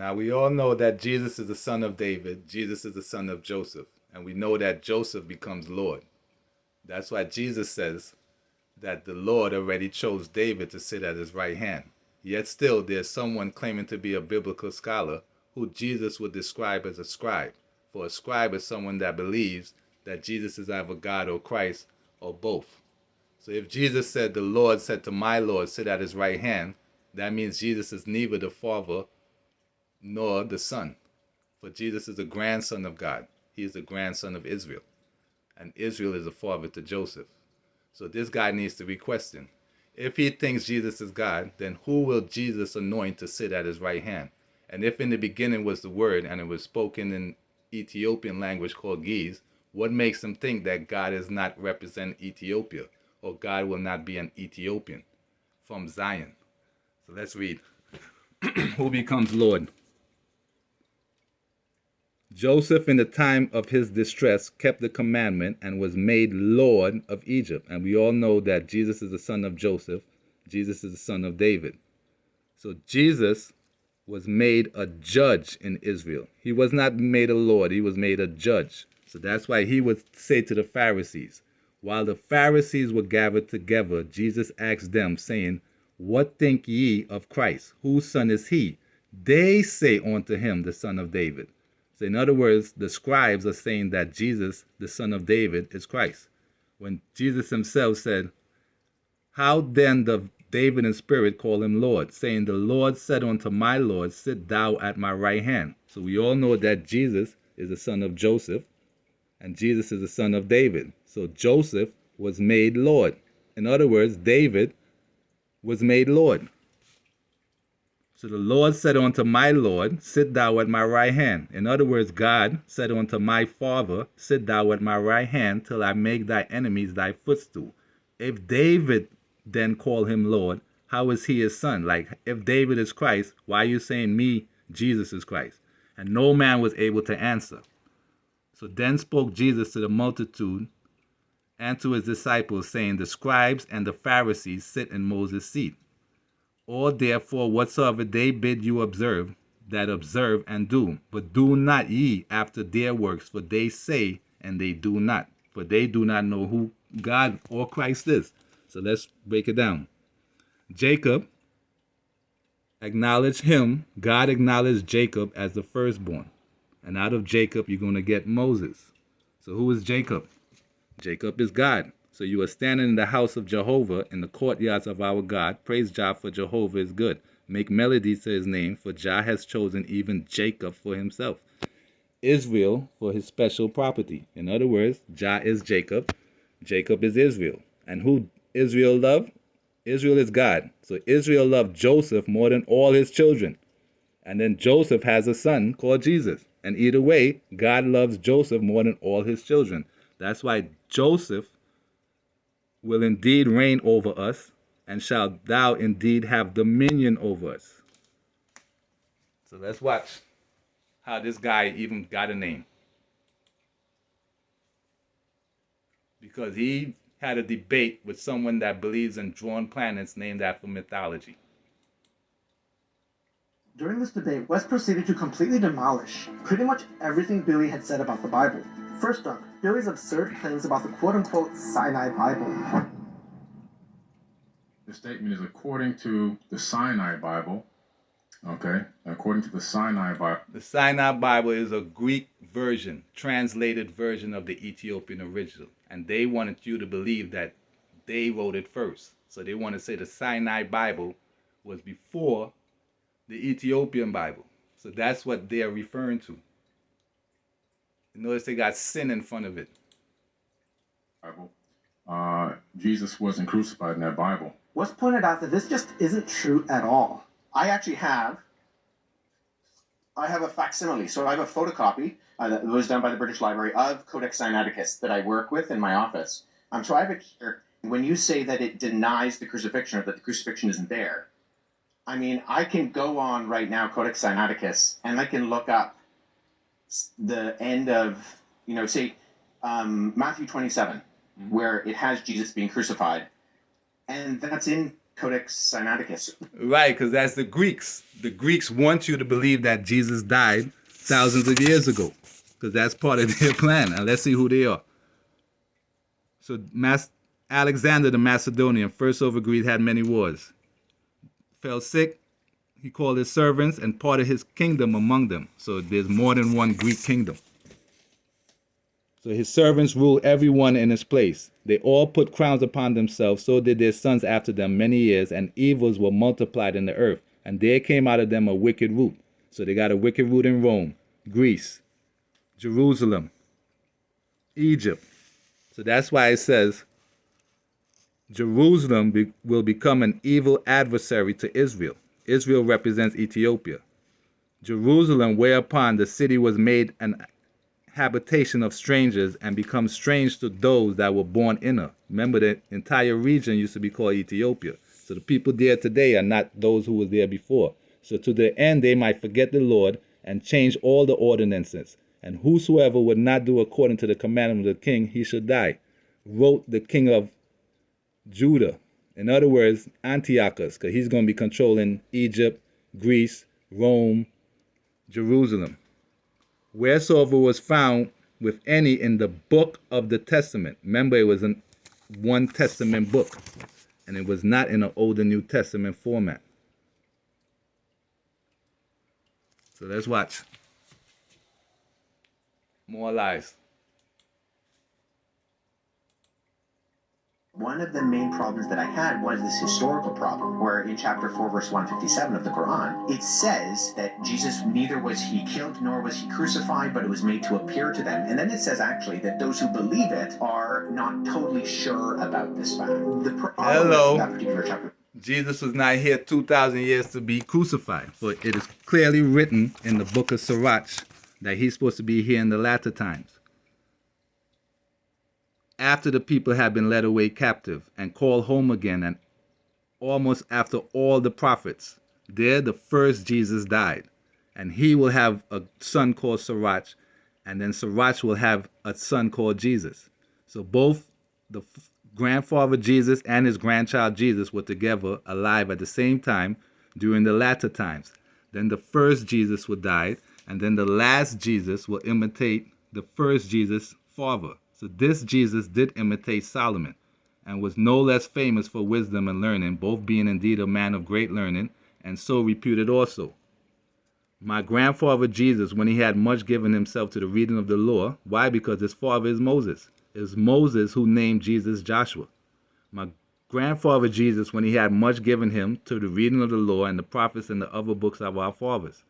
Now we all know that Jesus is the son of David, Jesus is the son of Joseph, and we know that Joseph becomes Lord. That's why Jesus says that the Lord already chose David to sit at his right hand. Yet still there's someone claiming to be a biblical scholar who Jesus would describe as a scribe. For a scribe is someone that believes that Jesus is either God or Christ or both. So if Jesus said, the Lord said to my Lord, sit at his right hand, that means Jesus is neither the Father nor the Son. For Jesus is the grandson of God. He is the grandson of Israel. And Israel is the father to Joseph. So this guy needs to be questioned. If he thinks Jesus is God, then who will Jesus anoint to sit at his right hand? And if in the beginning was the word and it was spoken in Ethiopian language called Ge'ez, what makes him think that God is not represent Ethiopia, or God will not be an Ethiopian from Zion? So let's read. Who becomes Lord? Joseph, in the time of his distress, kept the commandment and was made Lord of Egypt. And we all know that Jesus is the son of Joseph. Jesus is the son of David. So Jesus was made a judge in Israel. He was not made a Lord. He was made a judge. So that's why he would say to the Pharisees, while the Pharisees were gathered together, Jesus asked them, saying, what think ye of Christ? Whose son is he? They say unto him, the son of David. So in other words, the scribes are saying that Jesus, the son of David, is Christ. When Jesus himself said, how then doth David in spirit call him Lord, saying, the Lord said unto my Lord, sit thou at my right hand. So we all know that Jesus is the son of Joseph, and Jesus is the son of David. So Joseph was made Lord. In other words, David was made Lord. So the Lord said unto my Lord, sit thou at my right hand. In other words, God said unto my Father, sit thou at my right hand till I make thy enemies thy footstool. If David then call him Lord, how is he his son? Like, if David is Christ, why are you saying me, Jesus is Christ? And no man was able to answer. So then spoke Jesus to the multitude and to his disciples, saying, the scribes and the Pharisees sit in Moses' seat. Or therefore whatsoever they bid you observe, that observe and do. But do not ye after their works, for they say and they do not. For they do not know who God or Christ is. So let's break it down. Jacob acknowledged him. God acknowledged Jacob as the firstborn. And out of Jacob, you're going to get Moses. So who is Jacob? Jacob is God. So you are standing in the house of Jehovah, in the courtyards of our God. Praise Jah, for Jehovah is good. Make melodies to his name, for Jah has chosen even Jacob for himself. Israel for his special property. In other words, Jah is Jacob. Jacob is Israel. And who Israel loved? Israel is God. So Israel loved Joseph more than all his children. And then Joseph has a son called Jesus. And either way, God loves Joseph more than all his children. That's why Joseph will indeed reign over us, and shalt thou indeed have dominion over us. So let's watch how this guy even got a name. Because he had a debate with someone that believes in drawn planets named after mythology. During this debate, West proceeded to completely demolish pretty much everything Billy had said about the Bible. First up, Billy's absurd claims about the quote-unquote Sinai Bible. The statement is according to the Sinai Bible. Okay, according to the Sinai Bible. The Sinai Bible is a Greek version, translated version of the Ethiopian original. And they wanted you to believe that they wrote it first. So they want to say the Sinai Bible was before the Ethiopian Bible. So that's what they're referring to. Notice they got sin in front of it. Bible. Jesus wasn't crucified in that Bible. West pointed out that this just isn't true at all. I have a facsimile, so I have a photocopy that was done by the British Library of Codex Sinaiticus that I work with in my office. So I have it here. When you say that it denies the crucifixion or that the crucifixion isn't there, I mean, I can go on right now, Codex Sinaiticus, and I can look up the end of, say, Matthew 27, where it has Jesus being crucified. And that's in Codex Sinaiticus. Right, because that's the Greeks. The Greeks want you to believe that Jesus died thousands of years ago, because that's part of their plan. And let's see who they are. So Alexander the Macedonian, first over Greece, had many wars. Fell sick. He called his servants and parted his kingdom among them. So there's more than one Greek kingdom. So his servants ruled everyone in his place. They all put crowns upon themselves, so did their sons after them many years, and evils were multiplied in the earth. And there came out of them a wicked root. So they got a wicked root in Rome, Greece, Jerusalem, Egypt. So that's why it says Jerusalem will become an evil adversary to Israel. Israel represents Ethiopia. Jerusalem, whereupon the city was made an habitation of strangers and become strange to those that were born in her. Remember, the entire region used to be called Ethiopia. So the people there today are not those who were there before. So to the end they might forget the Lord and change all the ordinances. And whosoever would not do according to the commandment of the king, he should die, wrote the king of Judah. In other words, Antiochus, because he's going to be controlling Egypt, Greece, Rome, Jerusalem. Wheresoever was found with any in the book of the testament. Remember, it was in one testament book, and it was not in an Old and New Testament format. So let's watch. More lies. One of the main problems that I had was this historical problem, where in chapter 4, verse 157 of the Quran, it says that Jesus, neither was he killed nor was he crucified, but it was made to appear to them. And then it says actually that those who believe it are not totally sure about this fact. Hello. That particular chapter. Jesus was not here 2,000 years to be crucified, but it is clearly written in the book of Sirach that he's supposed to be here in the latter times. After the people had been led away captive and called home again, and almost after all the prophets, there the first Jesus died. And he will have a son called Sirach, and then Sirach will have a son called Jesus. So both the grandfather Jesus and his grandchild Jesus were together alive at the same time during the latter times. Then the first Jesus will die, and then the last Jesus will imitate the first Jesus' father. So this Jesus did imitate Solomon, and was no less famous for wisdom and learning, both being indeed a man of great learning, and so reputed also. My grandfather Jesus, when he had much given himself to the reading of the law, why? Because his father is Moses. It was Moses who named Jesus Joshua. My grandfather Jesus, when he had much given him to the reading of the law and the prophets and the other books of our fathers.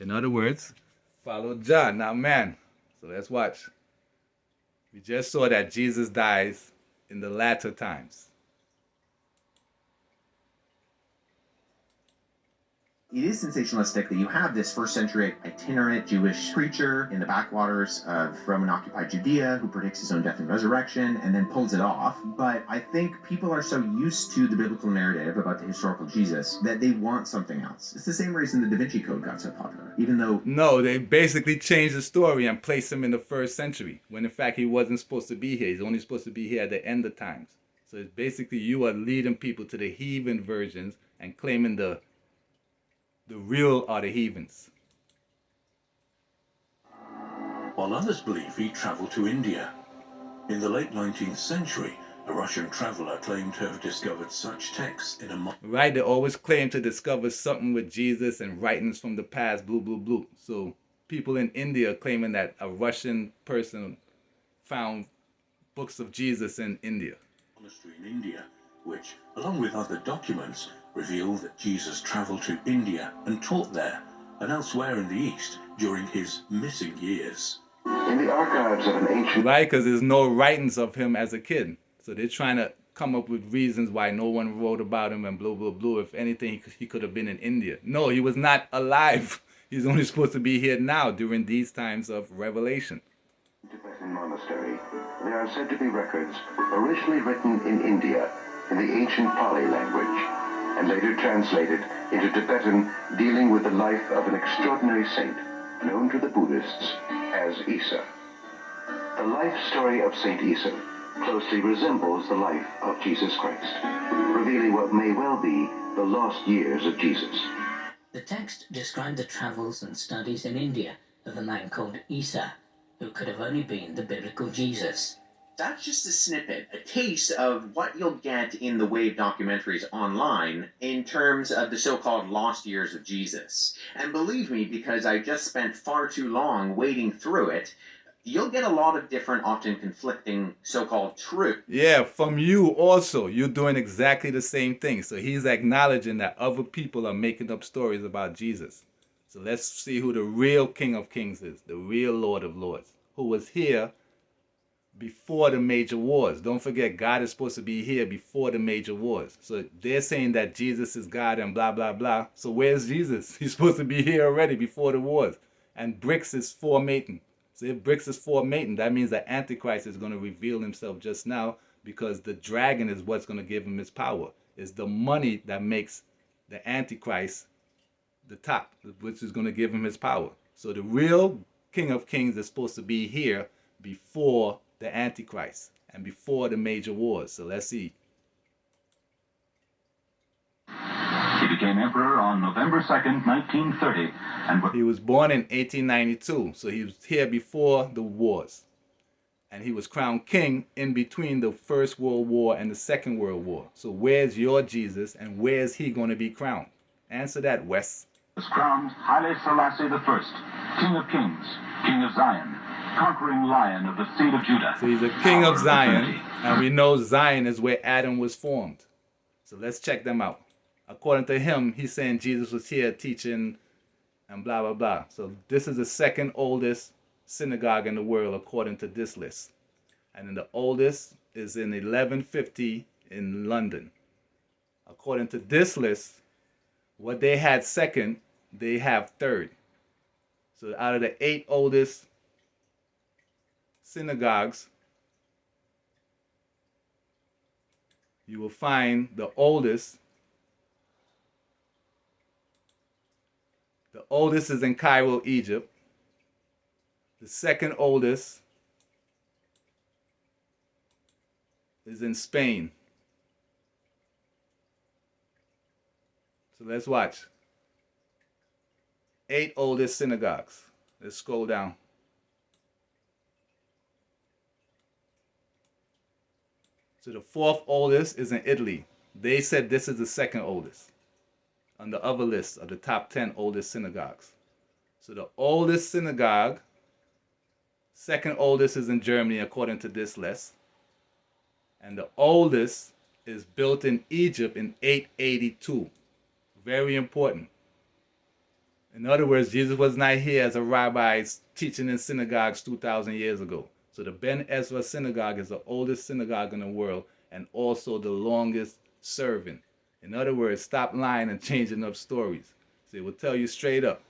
In other words, follow John, not man. So let's watch. We just saw that Jesus dies in the latter times. It is sensationalistic that you have this first century itinerant Jewish preacher in the backwaters of Roman-occupied Judea who predicts his own death and resurrection and then pulls it off. But I think people are so used to the biblical narrative about the historical Jesus that they want something else. It's the same reason the Da Vinci Code got so popular, even though... No, they basically changed the story and placed him in the first century, when in fact he wasn't supposed to be here. He's only supposed to be here at the end of times. So it's basically you are leading people to the heathen versions and claiming the real are the heathens. While others believe he traveled to India. In the late 19th century, a Russian traveler claimed to have discovered such texts in a... Right, they always claim to discover something with Jesus and writings from the past, blue, blue, blue. So people in India are claiming that a Russian person found books of Jesus in India. Monastery in India, which, along with other documents, reveal that Jesus traveled to India and taught there and elsewhere in the East during his missing years. In the archives of an ancient... Right, because there's no writings of him as a kid. So they're trying to come up with reasons why no one wrote about him and blah, blah, blah. If anything, he could have been in India. No, he was not alive. He's only supposed to be here now during these times of revelation. Tibetan monastery. There are said to be records originally written in India in the ancient Pali language, and later translated into Tibetan, dealing with the life of an extraordinary saint known to the Buddhists as Isa. The life story of Saint Isa closely resembles the life of Jesus Christ, revealing what may well be the lost years of Jesus. The text described the travels and studies in India of a man called Isa, who could have only been the biblical Jesus. That's just a snippet, a taste of what you'll get in the Wave documentaries online in terms of the so-called lost years of Jesus. And believe me, because I just spent far too long wading through it, you'll get a lot of different, often conflicting so-called truths. Yeah, from you also. You're doing exactly the same thing. So he's acknowledging that other people are making up stories about Jesus. So let's see who the real King of Kings is, the real Lord of Lords, who was here before the major wars. Don't forget, God is supposed to be here before the major wars. So they're saying that Jesus is God and blah, blah, blah. So where's Jesus? He's supposed to be here already before the wars. And Bricks is formating. So if Bricks is formating, that means that Antichrist is going to reveal himself just now, because the dragon is what's going to give him his power. It's the money that makes the Antichrist the top, which is going to give him his power. So the real King of Kings is supposed to be here before the Antichrist and before the major wars. So let's see. He became emperor on November 2nd, 1930, and he was born in 1892, so he was here before the wars. And he was crowned king in between the First World War and the Second World War. So where's your Jesus, and where's he going to be crowned? Answer that, Wes. Was crowned Haile Selassie I, King of Kings, King of Zion, conquering lion of the seed of Judah. So he's a king of Zion, and we know Zion is where Adam was formed. So let's check them out. According to him, he's saying Jesus was here teaching and blah, blah, blah. So this is the second oldest synagogue in the world according to this list. And then the oldest is in 1150 in London. According to this list, what they had second, they have third. So out of the 8 oldest synagogues, you will find the oldest. The oldest is in Cairo, Egypt. The second oldest is in Spain. So let's watch. 8 oldest synagogues. Let's scroll down. So the 4th oldest is in Italy. They said this is the second oldest on the other list of the top 10 oldest synagogues. So the oldest synagogue, second oldest, is in Germany according to this list. And the oldest is built in Egypt in 882. Very important. In other words, Jesus was not here as a rabbi teaching in synagogues 2,000 years ago. So the Ben Ezra synagogue is the oldest synagogue in the world and also the longest serving. In other words, stop lying and changing up stories. So it will tell you straight up.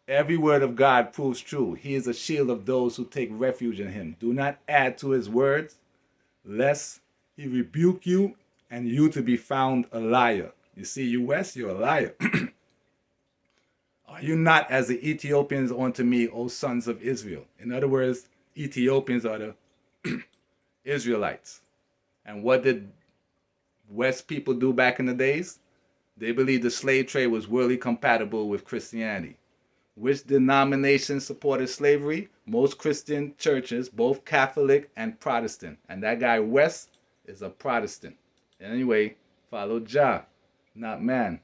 Every word of God proves true. He is a shield of those who take refuge in him. Do not add to his words, lest he rebuke you and you to be found a liar. You see, you West, you're a liar. Are you not as the Ethiopians unto me, O sons of Israel? In other words, Ethiopians are the Israelites. And what did West people do back in the days? They believed the slave trade was worldly compatible with Christianity. Which denomination supported slavery? Most Christian churches, both Catholic and Protestant. And that guy West is a Protestant. Anyway, follow Jah, not man.